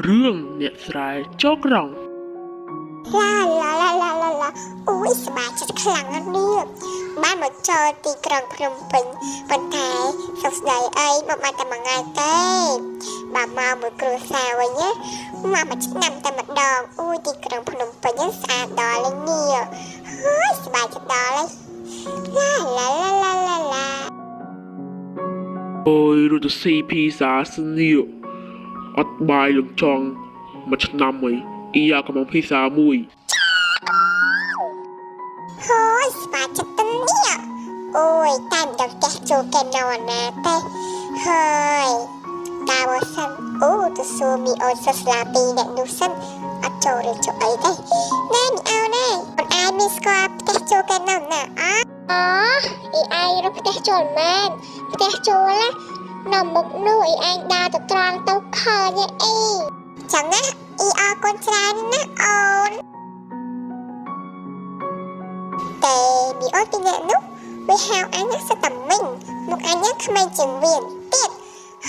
เรื่องអ្នកស្រែចោក្រង់ឡាអូយសប្បាយចិត្តខ្លាំងណាស់នេះបានមកចូលទីក្រុងភ្នំពេញប៉ុន្តែសោកស្ដាយអីមកបានតែមួយថ្ងៃទេបាទមកមួយគ្រួសារវិញណាមកមួយឆ្នាំតែម្ដងអូយទីក្រុងភ្នំពេញស្អាតដល់ហើយនេះហើយសប្បាយចិត្តដល់ហើយឡាអូយរត់ទៅស៊ីភីហ្សាស្នេះអត់បាយលំចង់មួយឆ្នាំហើយអ៊ីយ៉ាកំងភីហ្សាមួយហើយសប្បាយចិត្តទៅនេះអូយតែមិនដឹងចេះចូលកែណោណាទេហើយតាបើសិនអូទៅសួរមីអូនសិស្សឡាពីអ្នកនោះសិនអត់ចូលរៀនចូលអីទេណែមីអូនណាអូនអាយមានស្គាល់ផ្ទះចូលកែណោណាអូអ៊ីអាយរកផ្ទះចូលមែនផ្ទះចូលណានៅមុខនោះអ៊ីអាយដើរទៅត្រង់ទៅឃើញអីចឹងណាអ៊ីអរគុណច្រើនណាអូនតែមីអូនពីអ្នកនោះវាហៅអញសត្វតែមិញមកអញក្មេងជាងវៀនទៀត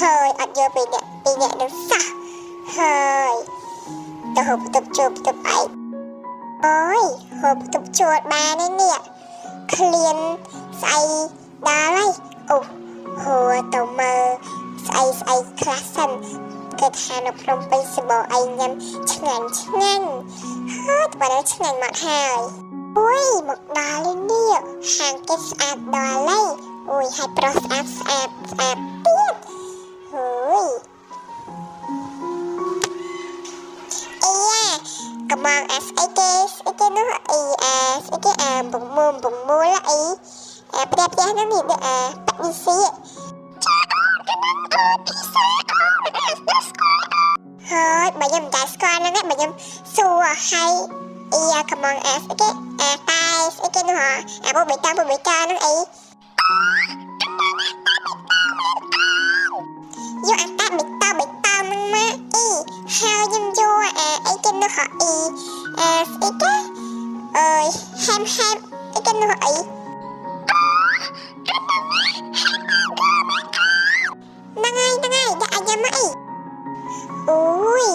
ហើយអត់យកពីអ្នកនោះសោះហើយទៅហូបទឹកជួបទឹកអីអូយហូបទឹកជួបបានទេនេះឃ្លានស្អីដល់ហើយអូហួរទៅមើលស្អីខ្លះសិនគេថានៅភ្នំពេញសបអីញ៉ាំឆ្ងាញ់ហើយតែបើឆ្ងាញ់មកហើយអូយមកដល់នេះហាងគេស្អាតដល់ហើយអូយហើយប្រុសស្អាតទៀតអូយអីកំងអស្អីគេនោះអីស្អីគេបងមូលអីផ្ទះហ្នឹងនេះបដិសេហើយបើខ្ញុំមិនស្គាល់ហ្នឹងបើខ្ញុំសួរឲ្យអ៊ីកំងអស្អីគេតែស្អីគេនោះពុកបេតាហ្នឹងអីយកអាតាបេតាហ្នឹងមកអ៊ីហើយខ្ញុំយកអីគេនោះអ៊ីស្អីគេអើយហែមអីគេនោះអីហ្នឹងហើយដាក់អាយ៉ាមកអីអូយ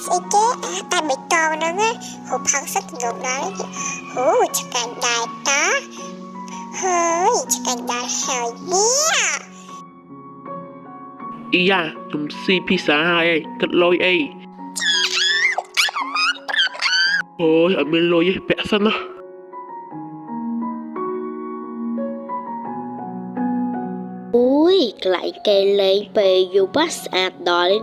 ស្អីគេតែបេតងហ្នឹងហូបផឹកសិតងប់ដល់អូឆ្កាញ់ដែរតាហើយឆ្កាញ់ដែរហើយនេះអ៊ីយ៉ាខ្ញុំស៊ីភីហ្សាហើយគិតលុយអីអូយអត់មានលុយទេពាក់សិនណាអូយកន្លែងគេលេងពេលយូរបាស់ស្អាតដល់